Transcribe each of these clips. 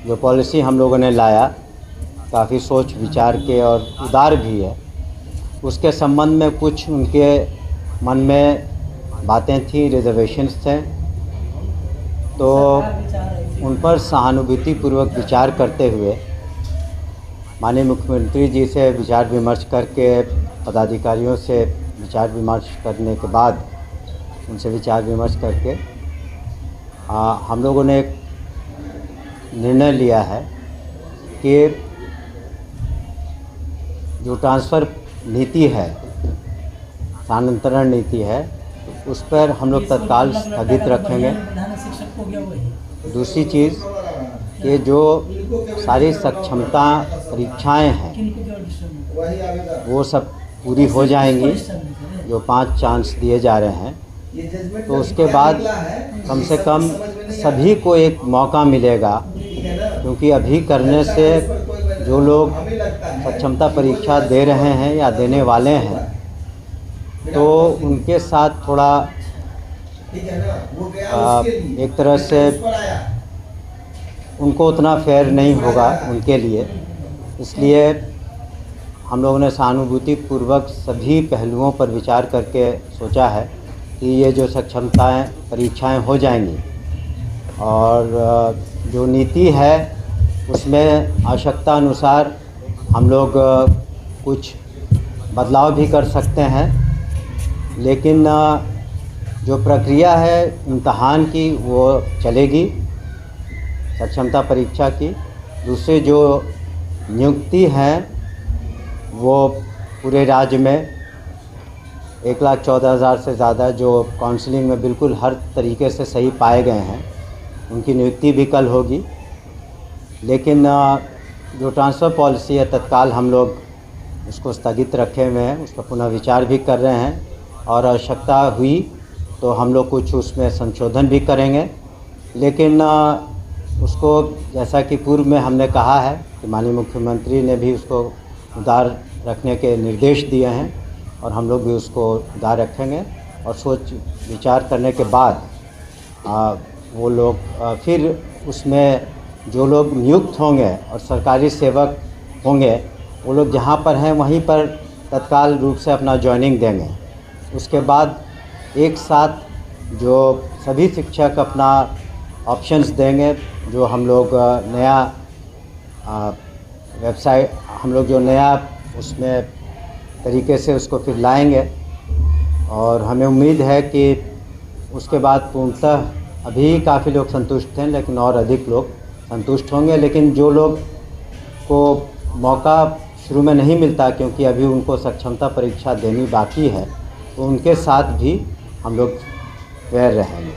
जो पॉलिसी हम लोगों ने लाया काफ़ी सोच विचार के और उदार भी है। उसके संबंध में कुछ उनके मन में बातें थी, रिजर्वेशंस थे, तो उन पर सहानुभूतिपूर्वक विचार करते हुए माननीय मुख्यमंत्री जी से विचार विमर्श करके, पदाधिकारियों से विचार विमर्श करने के बाद, उनसे विचार विमर्श करके हम लोगों ने एक निर्णय लिया है कि जो ट्रांसफ़र नीति है, स्थानांतरण नीति है, उस पर हम लोग तत्काल स्थगित रखेंगे। दूसरी चीज़ कि जो सारी सक्षमता परीक्षाएं हैं वो सब पूरी हो जाएंगी, जो 5 चांस दिए जा रहे हैं, तो उसके बाद कम से कम सभी को एक मौका मिलेगा, क्योंकि अभी करने से जो लोग सक्षमता परीक्षा दे रहे हैं या देने वाले हैं, तो उनके साथ थोड़ा एक तरह से उनको उतना फेयर नहीं होगा उनके लिए। इसलिए हम लोगों ने सहानुभूतिपूर्वक सभी पहलुओं पर विचार करके सोचा है कि ये जो सक्षमताएं परीक्षाएं हो जाएंगी और जो नीति है उसमें आवश्यकता अनुसार हम लोग कुछ बदलाव भी कर सकते हैं, लेकिन जो प्रक्रिया है इम्तहान की वो चलेगी, सक्षमता परीक्षा की। दूसरे जो नियुक्ति हैं वो पूरे राज्य में 1,14,000 से ज़्यादा जो काउंसलिंग में बिल्कुल हर तरीके से सही पाए गए हैं, उनकी नियुक्ति भी कल होगी। लेकिन जो ट्रांसफ़र पॉलिसी है तत्काल हम लोग उसको स्थगित रखे हुए हैं, उस पर पुनः विचार भी कर रहे हैं और आवश्यकता हुई तो हम लोग कुछ उसमें संशोधन भी करेंगे। लेकिन उसको जैसा कि पूर्व में हमने कहा है कि माननीय मुख्यमंत्री ने भी उसको उदार रखने के निर्देश दिए हैं और हम लोग भी उसको उदार रखेंगे और सोच विचार करने के बाद वो लोग फिर उसमें जो लोग नियुक्त होंगे और सरकारी सेवक होंगे वो लोग जहाँ पर हैं वहीं पर तत्काल रूप से अपना जॉइनिंग देंगे। उसके बाद एक साथ जो सभी शिक्षक अपना ऑप्शंस देंगे, जो हम लोग नया वेबसाइट हम लोग जो नया उसमें तरीके से उसको फिर लाएंगे और हमें उम्मीद है कि उसके बाद पूर्णतः अभी काफ़ी लोग संतुष्ट हैं, लेकिन और अधिक लोग संतुष्ट होंगे। लेकिन जो लोग को मौका शुरू में नहीं मिलता क्योंकि अभी उनको सक्षमता परीक्षा देनी बाकी है, तो उनके साथ भी हम लोग फेयर रहेंगे।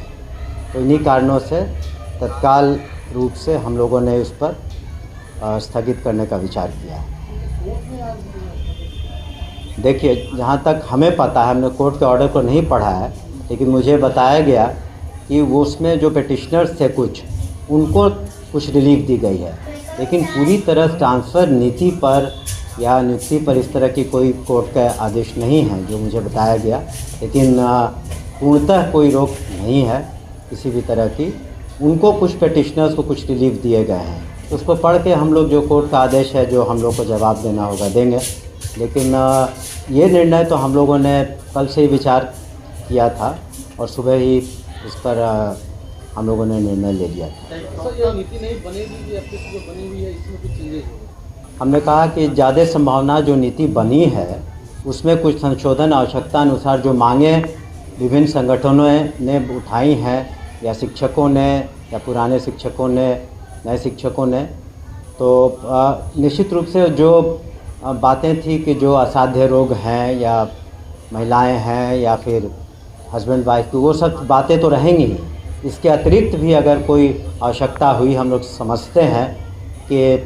तो इन्हीं कारणों से तत्काल रूप से हम लोगों ने उस पर स्थगित करने का विचार किया है। देखिए, जहाँ तक हमें पता है, हमने कोर्ट के ऑर्डर को नहीं पढ़ा है, लेकिन मुझे बताया गया कि वो उसमें जो पिटिशनर्स थे कुछ, उनको कुछ रिलीफ दी गई है, लेकिन पूरी तरह ट्रांसफ़र नीति पर या नियुक्ति पर इस तरह की कोई कोर्ट का आदेश नहीं है जो मुझे बताया गया। लेकिन पूर्णतः कोई रोक नहीं है किसी भी तरह की। उनको कुछ पिटिशनर्स को कुछ रिलीफ दिए गए हैं, उसको पढ़ के हम लोग जो कोर्ट का आदेश है जो हम लोग को जवाब देना होगा देंगे। लेकिन ये निर्णय तो हम लोगों ने कल से ही विचार किया था और सुबह ही इस पर हम लोगों ने निर्णय ले लिया था। ये नीति नहीं बनेगी, जो बनी हुई है इसमें कुछ चेंजेस? हमने कहा कि ज़्यादा संभावना जो नीति बनी है उसमें कुछ संशोधन आवश्यकता अनुसार जो मांगे विभिन्न संगठनों ने उठाई हैं, या शिक्षकों ने या पुराने शिक्षकों ने, नए शिक्षकों ने, तो निश्चित रूप से जो बातें थी कि जो असाध्य रोग हैं या महिलाएं हैं या फिर हस्बैंड वाइफ की, वो सब बातें तो रहेंगी ही। इसके अतिरिक्त भी अगर कोई आवश्यकता हुई, हम लोग समझते हैं कि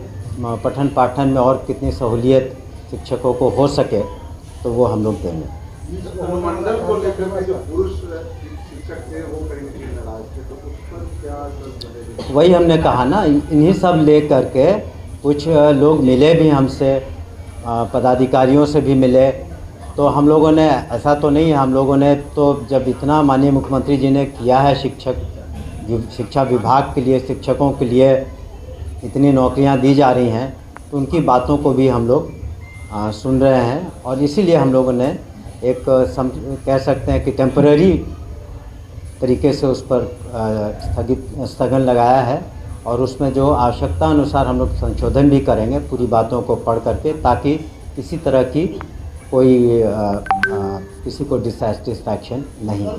पठन पाठन में और कितनी सहूलियत शिक्षकों को हो सके, तो वो हम लोग देंगे। मंडल को लेकर के जो पुरुष शिक्षक थे वो कहीं नाराज थे, तो उस पर क्या? वही हमने कहा ना, इन्हीं सब ले करके कुछ लोग मिले भी हमसे, पदाधिकारियों से भी मिले, तो हम लोगों ने, ऐसा तो नहीं है, हम लोगों ने तो जब इतना माननीय मुख्यमंत्री जी ने किया है शिक्षा विभाग के लिए, शिक्षकों के लिए इतनी नौकरियां दी जा रही हैं, तो उनकी बातों को भी हम लोग सुन रहे हैं और इसीलिए हम लोगों ने एक कह सकते हैं कि टेम्पररी तरीके से उस पर स्थगन लगाया है और उसमें जो आवश्यकता अनुसार हम लोग संशोधन भी करेंगे पूरी बातों को पढ़ करके, ताकि किसी तरह की कोई किसी को डिससेटिस्फैक्शन नहीं हो।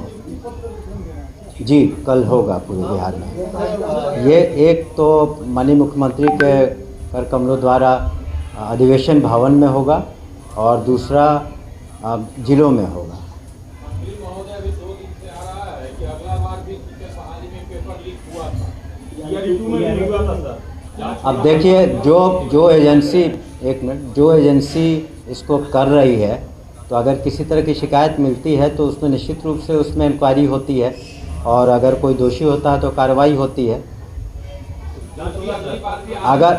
जी, कल होगा पूरे बिहार में। ये एक तो माननीय मुख्यमंत्री के कर कमलों द्वारा अधिवेशन भवन में होगा और दूसरा जिलों में होगा। अब देखिए, जो एजेंसी जो एजेंसी इसको कर रही है, तो अगर किसी तरह की शिकायत मिलती है तो उसमें निश्चित रूप से उसमें इंक्वायरी होती है और अगर कोई दोषी होता है तो कार्रवाई होती है।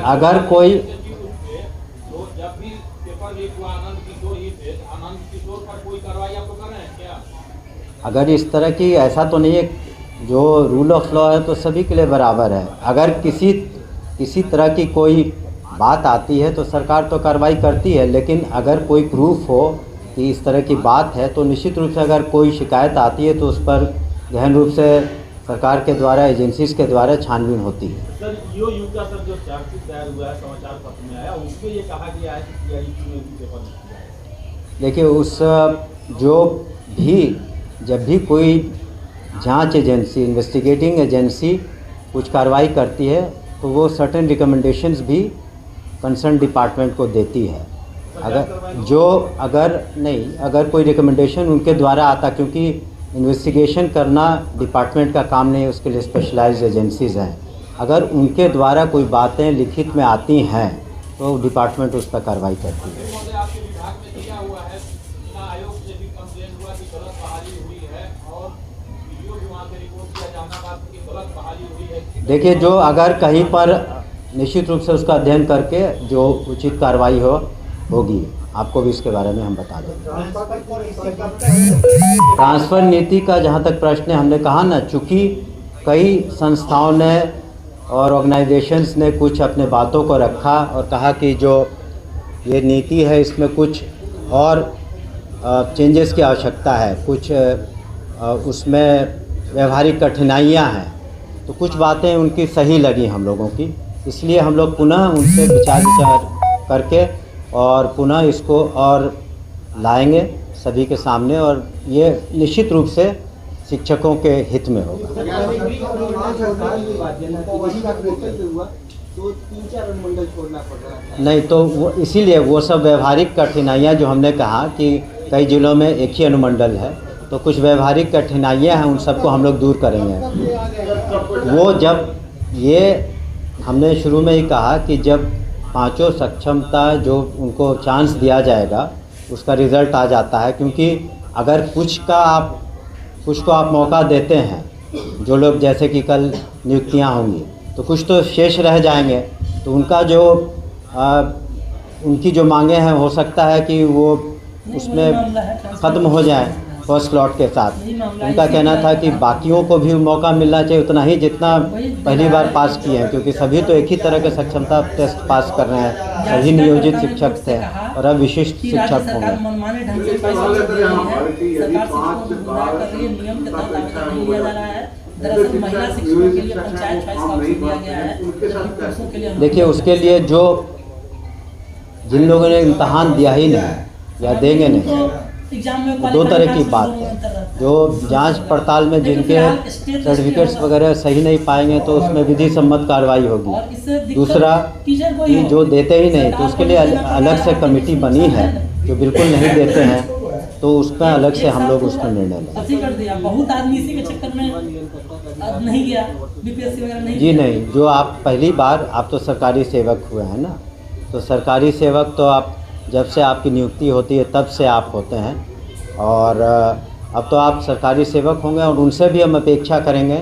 अगर कोई अगर इस तरह की, ऐसा तो नहीं है, जो रूल ऑफ लॉ है तो सभी के लिए बराबर है। अगर किसी तरह की कोई बात आती है तो सरकार तो कार्रवाई करती है, लेकिन अगर कोई प्रूफ हो कि इस तरह की बात है तो निश्चित रूप से अगर कोई शिकायत आती है तो उस पर गहन रूप से सरकार के द्वारा, एजेंसीज के द्वारा छानबीन होती है। सर, ईओयू का सर जो चार्जशीट दायर हुआ है, समाचार पत्र में आया, उसमें ये कहा गया है कि सीआईडी में भी पेपर लिखा जाएगा। देखिए, जब भी कोई जांच एजेंसी, इन्वेस्टिगेटिंग एजेंसी कुछ कार्रवाई करती है तो वो सर्टेन रिकमेंडेशंस भी कंसर्न डिपार्टमेंट को देती है। अगर कोई रिकमेंडेशन उनके द्वारा आता, क्योंकि इन्वेस्टिगेशन करना डिपार्टमेंट का काम नहीं है, उसके लिए स्पेशलाइज्ड एजेंसीज़ हैं। अगर उनके द्वारा कोई बातें लिखित में आती हैं तो डिपार्टमेंट उस पर कार्रवाई करती है। देखिए, जो अगर कहीं पर निश्चित रूप से उसका अध्ययन करके जो उचित कार्रवाई होगी, आपको भी इसके बारे में हम बता देंगे। ट्रांसफ़र नीति का जहाँ तक प्रश्न है, हमने कहा ना, चूँकि कई संस्थाओं ने और ऑर्गेनाइजेशंस ने कुछ अपने बातों को रखा और कहा कि जो ये नीति है इसमें कुछ और चेंजेस की आवश्यकता है, कुछ उसमें व्यवहारिक कठिनाइयाँ हैं, तो कुछ बातें उनकी सही लगी हम लोगों की, इसलिए हम लोग पुनः उनसे विचार करके और पुनः इसको और लाएंगे सभी के सामने, और ये निश्चित रूप से शिक्षकों के हित में होगा। नहीं तो वो इसीलिए वो सब व्यवहारिक कठिनाइयाँ जो हमने कहा कि कई जिलों में एक ही अनुमंडल है, तो कुछ व्यवहारिक कठिनाइयाँ हैं, उन सबको हम लोग दूर करेंगे। वो जब ये हमने शुरू में ही कहा कि जब पांचों सक्षमता जो उनको चांस दिया जाएगा उसका रिज़ल्ट आ जाता है, क्योंकि अगर कुछ को आप मौका देते हैं, जो लोग जैसे कि कल नियुक्तियां होंगी तो कुछ तो शेष रह जाएंगे, तो उनका जो उनकी जो मांगे हैं हो सकता है कि वो उसमें ख़त्म हो जाए फर्स्ट स्लॉट के साथ। उनका कहना था कि बाकियों को भी मौका मिलना चाहिए उतना ही जितना पहली बार पास किए हैं, क्योंकि सभी तो एक ही तरह के सक्षमता टेस्ट पास कर रहे हैं, सभी नियोजित शिक्षक थे और अब विशिष्ट शिक्षक होंगे। देखिए, उसके लिए जो जिन लोगों ने इम्तहान दिया ही नहीं या देंगे नहीं, दो तरह की बात है। जो जांच पड़ताल में जिनके सर्टिफिकेट्स वगैरह सही नहीं पाएंगे तो उसमें विधि सम्मत कार्रवाई होगी। दूसरा कि जो देते ही नहीं, तो उसके लिए अलग से कमेटी बनी है, जो बिल्कुल नहीं देते हैं तो उसमें अलग से हम लोग उसमें निर्णय लेंगे। बहुत आदमी इसी के चक्कर में नहीं गया, बीपीएससी वगैरह नहीं। जी नहीं, जो आप पहली बार, आप तो सरकारी सेवक हुए हैं ना, तो सरकारी सेवक तो आप जब से आपकी नियुक्ति होती है तब से आप होते हैं, और अब तो आप सरकारी सेवक होंगे और उनसे भी हम अपेक्षा करेंगे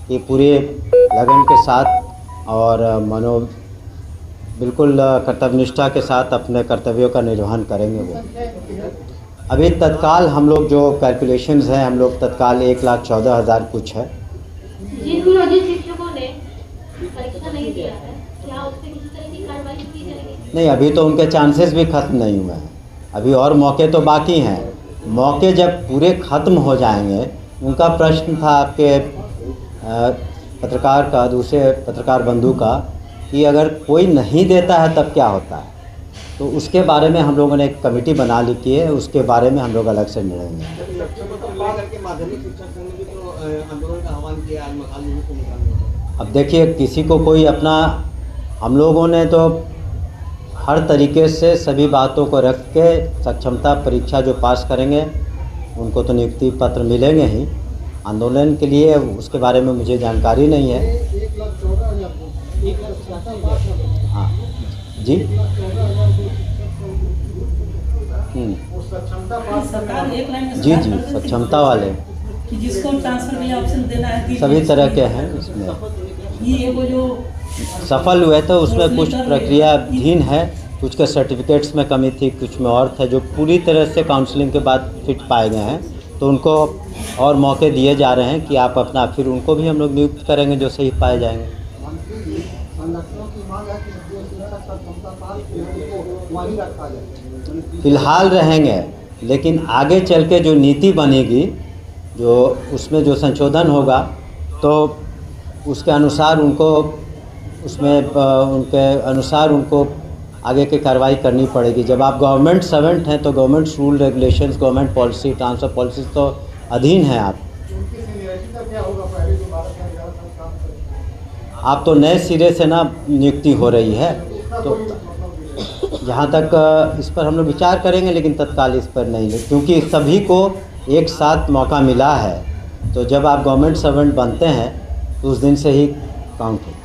कि पूरे लगन के साथ और बिल्कुल कर्तव्यनिष्ठा के साथ अपने कर्तव्यों का निर्वहन करेंगे। वो अभी तत्काल हम लोग जो कैलकुलेशंस हैं, हम लोग तत्काल 1,14,000 कुछ है। जिन नियोजित शिक्षकों ने परीक्षा नहीं दिया है, क्या क्या उस पर किसी तरह की कार्रवाई की जाएगी? नहीं, अभी तो उनके चांसेस भी ख़त्म नहीं हुए हैं, अभी और मौके तो बाकी हैं। मौके जब पूरे ख़त्म हो जाएंगे, उनका प्रश्न था आपके पत्रकार का, दूसरे पत्रकार बंधु का, कि अगर कोई नहीं देता है तब क्या होता है, तो उसके बारे में हम लोगों ने एक कमेटी बना ली है, उसके बारे में हम लोग अलग से मिलेंगे। अब देखिए, किसी को कोई अपना, हम लोगों ने तो हर तरीके से सभी बातों को रख के सक्षमता परीक्षा जो पास करेंगे उनको तो नियुक्ति पत्र मिलेंगे ही। आंदोलन के लिए उसके बारे में मुझे जानकारी नहीं है। हाँ जी, सरकार एक लाइन में जी जी, सक्षमता वाले कि जिसको ट्रांसफर में ऑप्शन देना है, सभी तरह के हैं इसमें। ये वो जो सफल हुए तो उसमें कुछ प्रक्रियाधीन है, कुछ के सर्टिफिकेट्स में कमी थी, कुछ में और थे जो पूरी तरह से काउंसलिंग के बाद फिट पाए गए हैं, तो उनको और मौके दिए जा रहे हैं कि आप अपना, फिर उनको भी हम लोग नियुक्त करेंगे जो सही पाए जाएंगे। फिलहाल रहेंगे, लेकिन आगे चल के जो नीति बनेगी, जो उसमें जो संशोधन होगा, तो उसके अनुसार उनको, उसमें उनके अनुसार उनको आगे की कार्रवाई करनी पड़ेगी। जब आप गवर्नमेंट सर्वेंट हैं तो government rule regulations, government policy, transfer policy तो अधीन हैं आप तो नए सिरे से ना नियुक्ति हो रही है, तो जहाँ तक इस पर हम लोग विचार करेंगे, लेकिन तत्काल इस पर नहीं, क्योंकि सभी को एक साथ मौका मिला है। तो जब आप गवर्नमेंट सर्वेंट बनते हैं तो उस दिन से ही काउंट होता है।